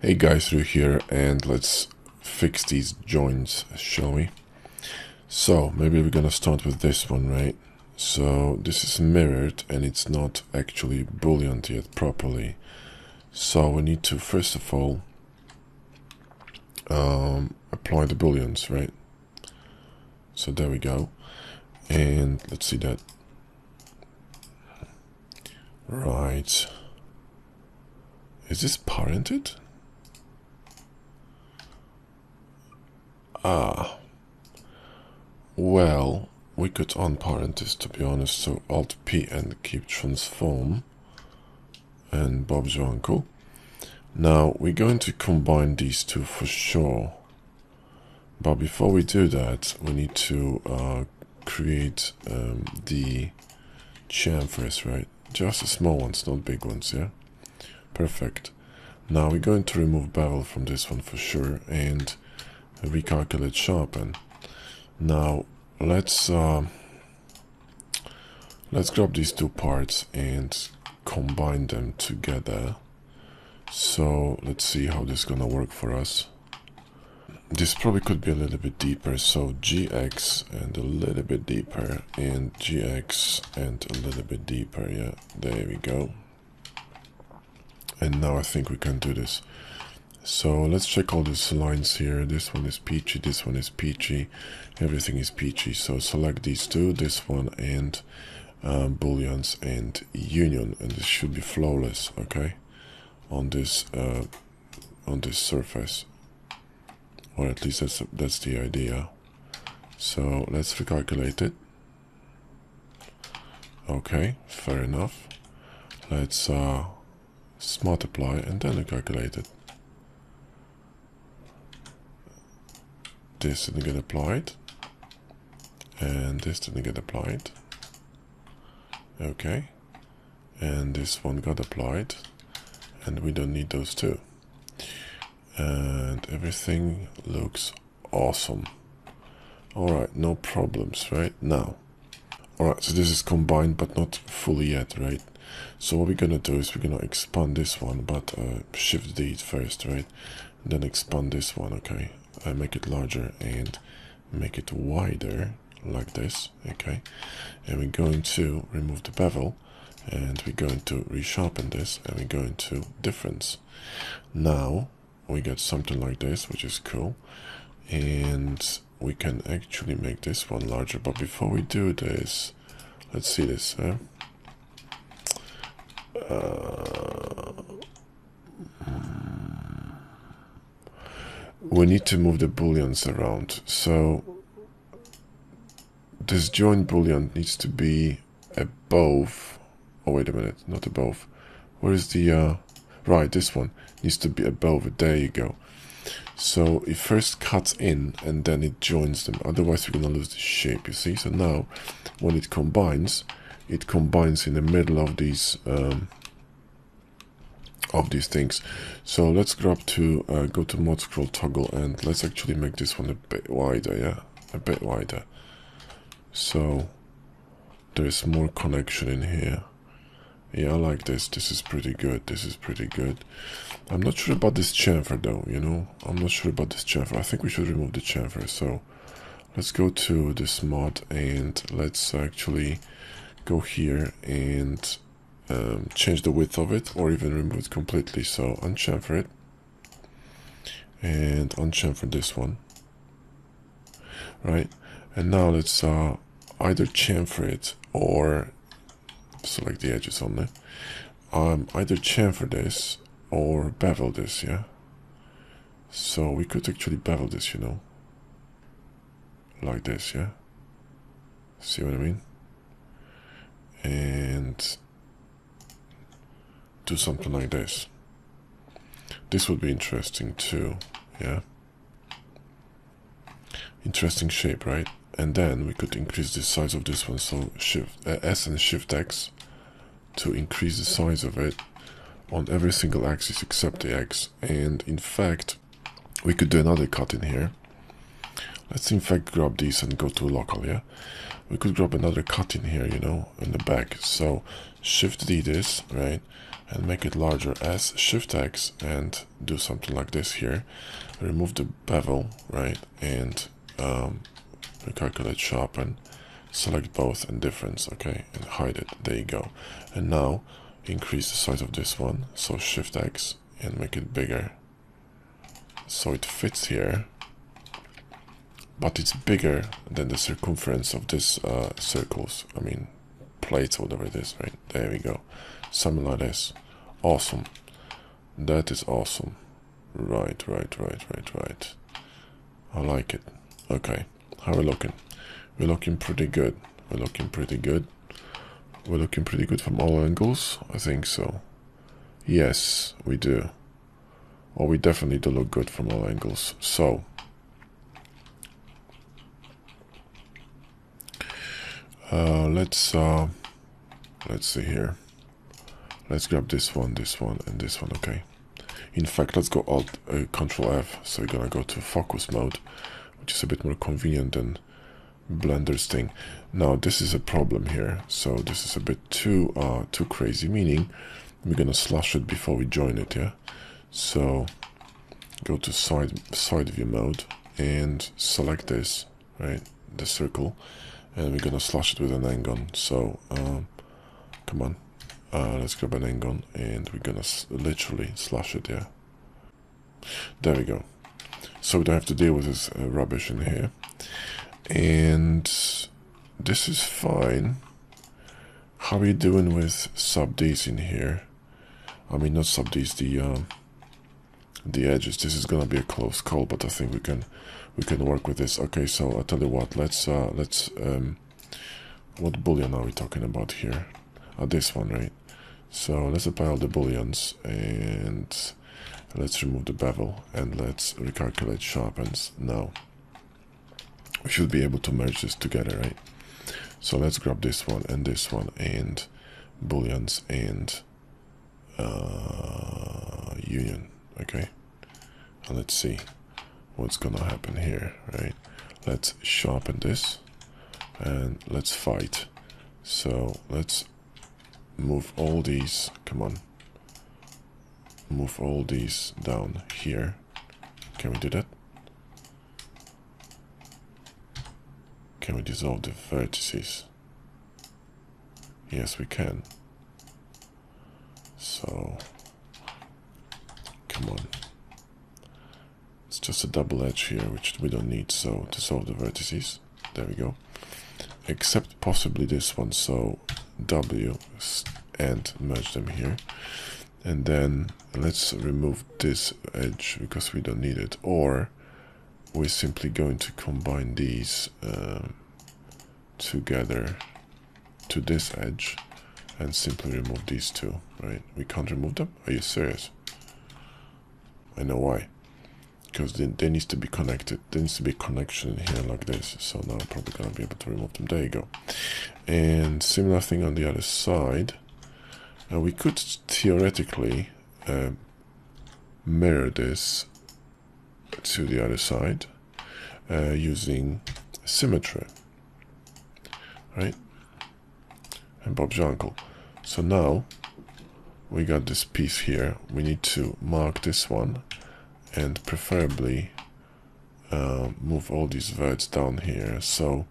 Hey guys, Ryu here, and let's fix these joints, shall we? So maybe we're gonna start with this one, right? So this is mirrored and it's not actually booleaned yet properly. So we need to first of all apply the booleans, right? So there we go. And let's see that. Right. Is this parented? Ah. Well, we could unparent this, to be honest. So Alt P and keep transform. And Bob's your uncle. Now we're going to combine these two for sure. But before we do that, we need to create the chamfers, right? Just the small ones, not big ones, yeah? Perfect. Now we're going to remove bevel from this one for sure and recalculate sharpen. Now let's grab these two parts and combine them together. So let's see how this is gonna work for us. This probably could be a little bit deeper, so GX and a little bit deeper, and GX and a little bit deeper. Yeah, there we go. And now I think we can do this. So let's check all these lines here. This one is peachy, this one is peachy, everything is peachy. So select these two, this one and booleans and union, and this should be flawless, okay, on this surface. Or at least that's the idea. So let's recalculate it. Okay, fair enough. Let's multiply and then recalculate it. This didn't get applied. And this didn't get applied. Okay. And this one got applied. And we don't need those two. And everything looks awesome. Alright, no problems, right? Now. Alright, so this is combined but not fully yet, right? So what we're gonna do is we're gonna expand this one, but shift D first, right? And then expand this one, okay? Make it larger and make it wider, like this, okay? And we're going to remove the bevel, and we're going to resharpen this, and we're going to difference. Now, we get something like this, which is cool, and we can actually make this one larger. But before we do this, let's see this. We need to move the booleans around. So this join boolean needs to be above. Oh, wait a minute, not above. Where is the right, this one needs to be above it. There you go. So it first cuts in and then it joins them, otherwise we're gonna lose the shape, you see. So now when it combines in the middle of these things. So let's grab to go to mod scroll toggle, and let's actually make this one a bit wider. Yeah, a bit wider, so there's more connection in here. Yeah, I like this. This is pretty good. This is pretty good. I'm not sure about this chamfer though, you know. I'm not sure about this chamfer. I think we should remove the chamfer. So let's go to this mod and let's actually go here and change the width of it, or even remove it completely. So unchamfer it and unchamfer this one, right? And now let's either chamfer it or select the edges only. Either chamfer this or bevel this, yeah? So we could actually bevel this, you know, like this, yeah? See what I mean? And do something like this. This would be interesting too, yeah? Interesting shape, right? And then we could increase the size of this one, so Shift S and Shift X to increase the size of it on every single axis except the X. And in fact, we could do another cut in here. Let's in fact grab these and go to local, yeah? We could grab another cut in here, you know, in the back. So Shift D this, right? and make it larger as Shift X and do something like this here. Remove the bevel, right, and recalculate sharpen, select both and difference, okay, and hide it. There you go. And now increase the size of this one, so Shift X and make it bigger so it fits here, but it's bigger than the circumference of this circles, I mean plates, whatever it is, right? There we go. Something like this. Awesome. That is awesome. Right. I like it. Okay. How are we looking? We're looking pretty good. We're looking pretty good. We're looking pretty good from all angles. I think so. Yes, we do. Or we definitely do look good from all angles. So let's see here. Let's grab this one, and this one. Okay. In fact, let's go Alt Control F. So we're gonna go to focus mode, which is a bit more convenient than Blender's thing. Now this is a problem here. So this is a bit too crazy. Meaning we're gonna slash it before we join it. Yeah. So go to side view mode and select this, right, the circle, and we're gonna slash it with an N-gon. So come on, let's grab an N-gon and we're gonna literally slash it. Yeah, there we go. So we don't have to deal with this rubbish in here, and this is fine. How are you doing with sub Ds in here? I mean, not sub Ds, the edges. This is gonna be a close call, but I think we can work with this. Okay, so I'll tell you what, let's what boolean are we talking about here? This one, right? So let's apply all the booleans and let's remove the bevel and let's recalculate sharpens. Now we should be able to merge this together, right? So let's grab this one and booleans and union. Okay, and let's see what's gonna happen here, right? Let's sharpen this and let's fight. So let's move all these, come on, move all these down here. Can we do that? Can we dissolve the vertices? Yes, we can. So come on, it's just a double edge here which we don't need, so dissolve the vertices. There we go, except possibly this one. So W and merge them here, and then let's remove this edge because we don't need it, or we're simply going to combine these together to this edge and simply remove these two, right? We can't remove them? Are you serious? I know why. Because they needs to be connected. There needs to be a connection in here like this. So now I'm probably going to be able to remove them. There you go. And similar thing on the other side. We could theoretically mirror this to the other side using symmetry, right? And Bob's your uncle. So now we got this piece here. We need to mark this one and preferably move all these verts down here. So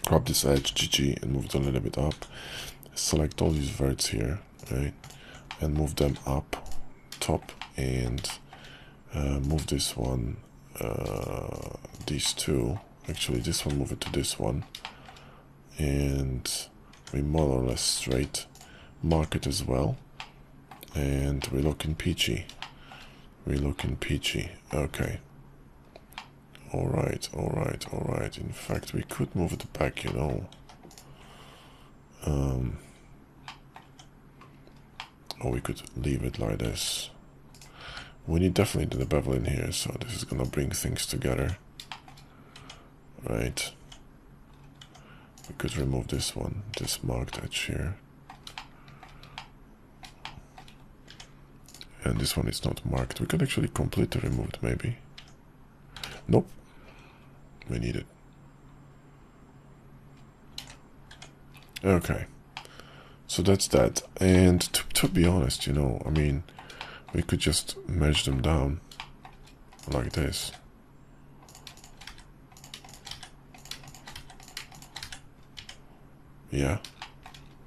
grab this edge GG and move it a little bit up. Select all these verts here, right, and move them up top, and move this one, these two. Actually, this one, move it to this one, and we more or less straight mark it as well, and we're looking peachy. We're looking peachy. Okay. All right. In fact, we could move it back, you know. Or we could leave it like this. We need definitely the bevel in here, so this is gonna bring things together. Right. We could remove this one, this marked edge here. And this one is not marked. We could actually completely remove it, maybe. Nope. We need it. Okay. So that's that. And to be honest, you know, I mean, we could just merge them down like this. Yeah,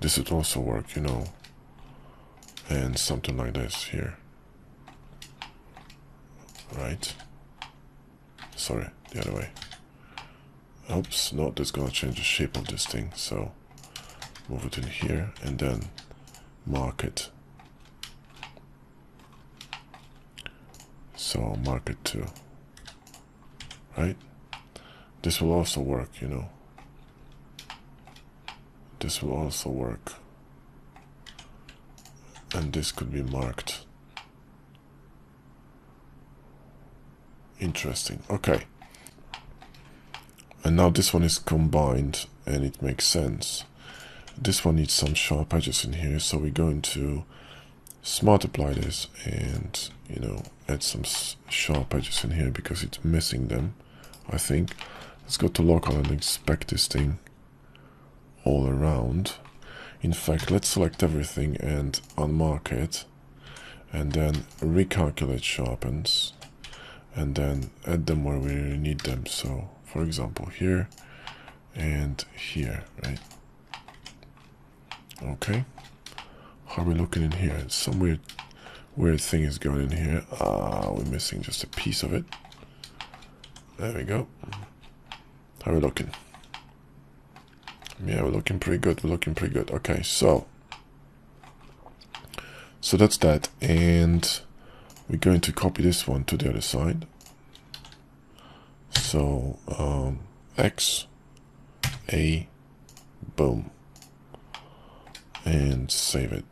this would also work, you know, and something like this here, right? Sorry, the other way. Oops, no, that's gonna change the shape of this thing, so move it in here and then mark it. So mark it too, right? This will also work, you know. This will also work. And this could be marked. Interesting. Okay. And now this one is combined and it makes sense. This one needs some sharp edges in here, so we're going to multiply this and, you know, add some sharp edges in here because it's missing them, I think. Let's go to local and inspect this thing all around. In fact, let's select everything and unmark it, and then recalculate sharpens, and then add them where we really need them. So, for example, here and here, right? Okay. How are we looking in here? Some weird thing is going in here. We're missing just a piece of it. There we go. How are we looking? Yeah, we're looking pretty good. We're looking pretty good. Okay, so that's that, and we're going to copy this one to the other side. So X, A, boom, and save it.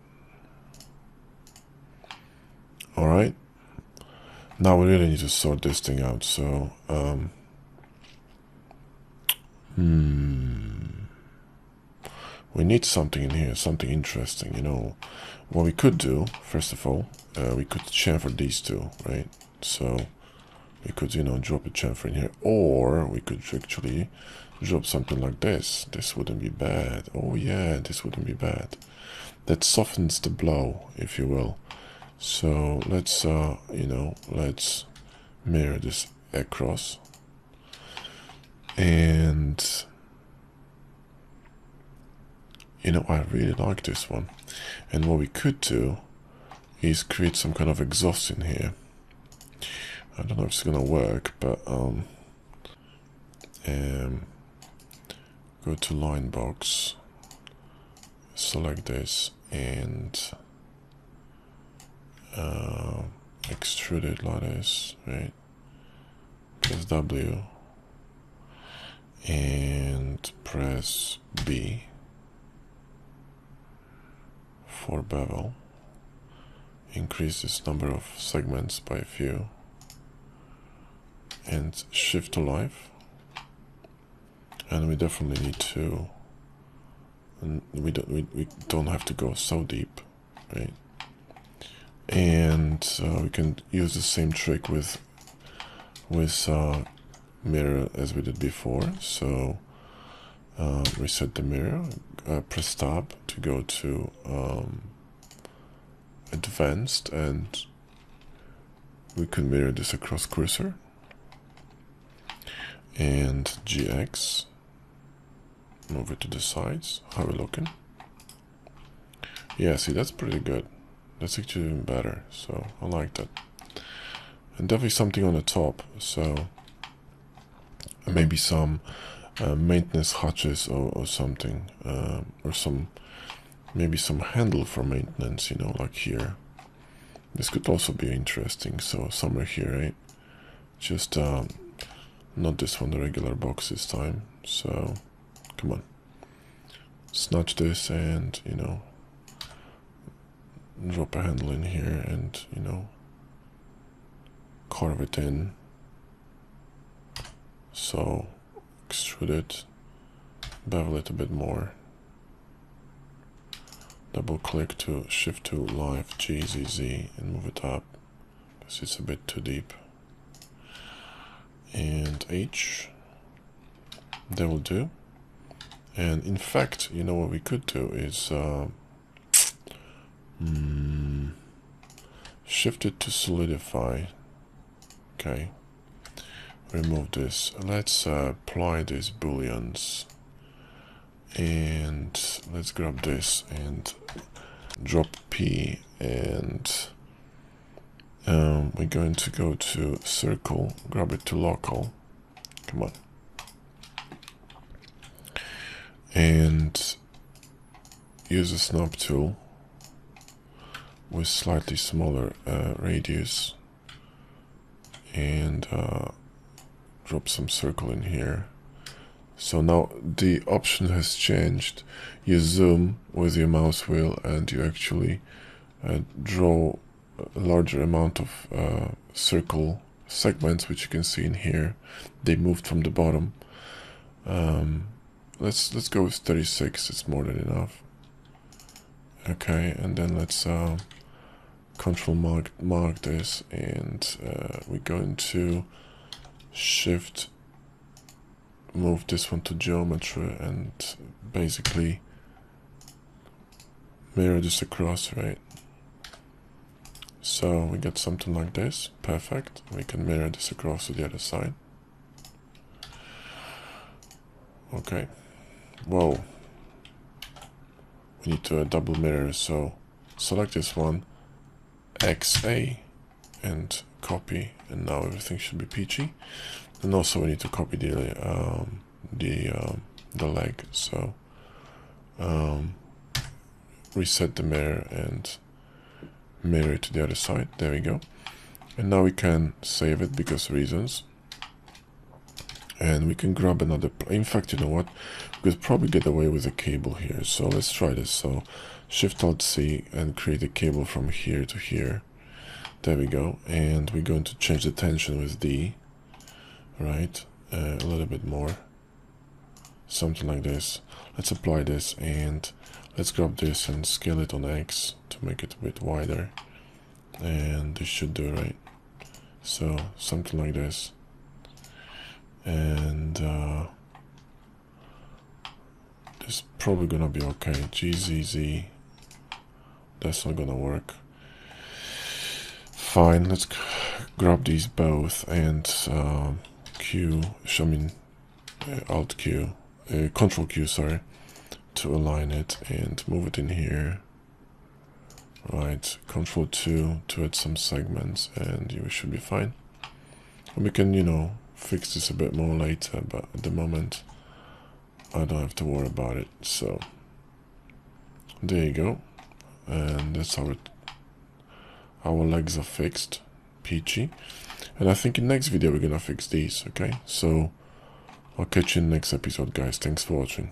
All right. Now we really need to sort this thing out. So we need something in here, something interesting, you know. What we could do, first of all, we could chamfer these two, right? So we could, you know, drop a chamfer in here, or we could actually drop something like this. This wouldn't be bad. Oh yeah, this wouldn't be bad. That softens the blow, if you will. So let's, you know, let's mirror this across. And you know, I really like this one. And what we could do is create some kind of exhaust in here. I don't know if it's gonna work, but go to line box, select this, and extrude it like this, right? Press W and press B for bevel. Increase this number of segments by a few, and shift to live. And we definitely need to, and we don't have to go so deep, right? And we can use the same trick with mirror as we did before. So reset the mirror, press tab to go to advanced, and we can mirror this across cursor, and GX, move it to the sides. How are we looking? Yeah, see, that's pretty good. That's actually even better, so I like that. And definitely something on the top, so maybe some maintenance hatches or something, or maybe some handle for maintenance, you know, like here. This could also be interesting, so somewhere here, right? Just not this one, the regular box this time. So come on, snatch this and, you know, drop a handle in here and, you know, carve it in. So extrude it, bevel it a bit more, double click to shift to live GZZ and move it up because it's a bit too deep, and H, that will do. And in fact, you know what we could do is Shift it to solidify. Okay. Remove this. Let's apply these booleans. And let's grab this and drop P, and we're going to go to circle, grab it to local. Come on. And use a snap tool with slightly smaller radius, and drop some circle in here. So now the option has changed. You zoom with your mouse wheel and you actually draw a larger amount of circle segments, which you can see in here. They moved from the bottom. Let's go with 36. It's more than enough. Okay, and then let's control mark this, and we're going to shift move this one to geometry and basically mirror this across, right? So we get something like this. Perfect. We can mirror this across to the other side. Okay. Whoa. We need to double mirror, so select this one, XA, and copy, and now everything should be peachy. And also we need to copy the leg, so reset the mirror and mirror it to the other side. There we go. And now we can save it because reasons. And we can grab another, in fact, you know what, we could probably get away with a cable here, so let's try this. So Shift-Alt-C and create a cable from here to here. There we go. And we're going to change the tension with D, right? A little bit more, something like this. Let's apply this, and let's grab this and scale it on X to make it a bit wider, and this should do, right? So something like this. And this is probably gonna be okay. GZZ, that's not gonna work. Fine, let's grab these both and Alt Q, Control Q, sorry, to align it and move it in here. Right, Control 2 to add some segments, and you should be fine. And we can, you know, fix this a bit more later, but at the moment I don't have to worry about it. So there you go, and that's how our legs are fixed, peachy. And I think in next video we're gonna fix these. Okay, so I'll catch you in the next episode, guys. Thanks for watching.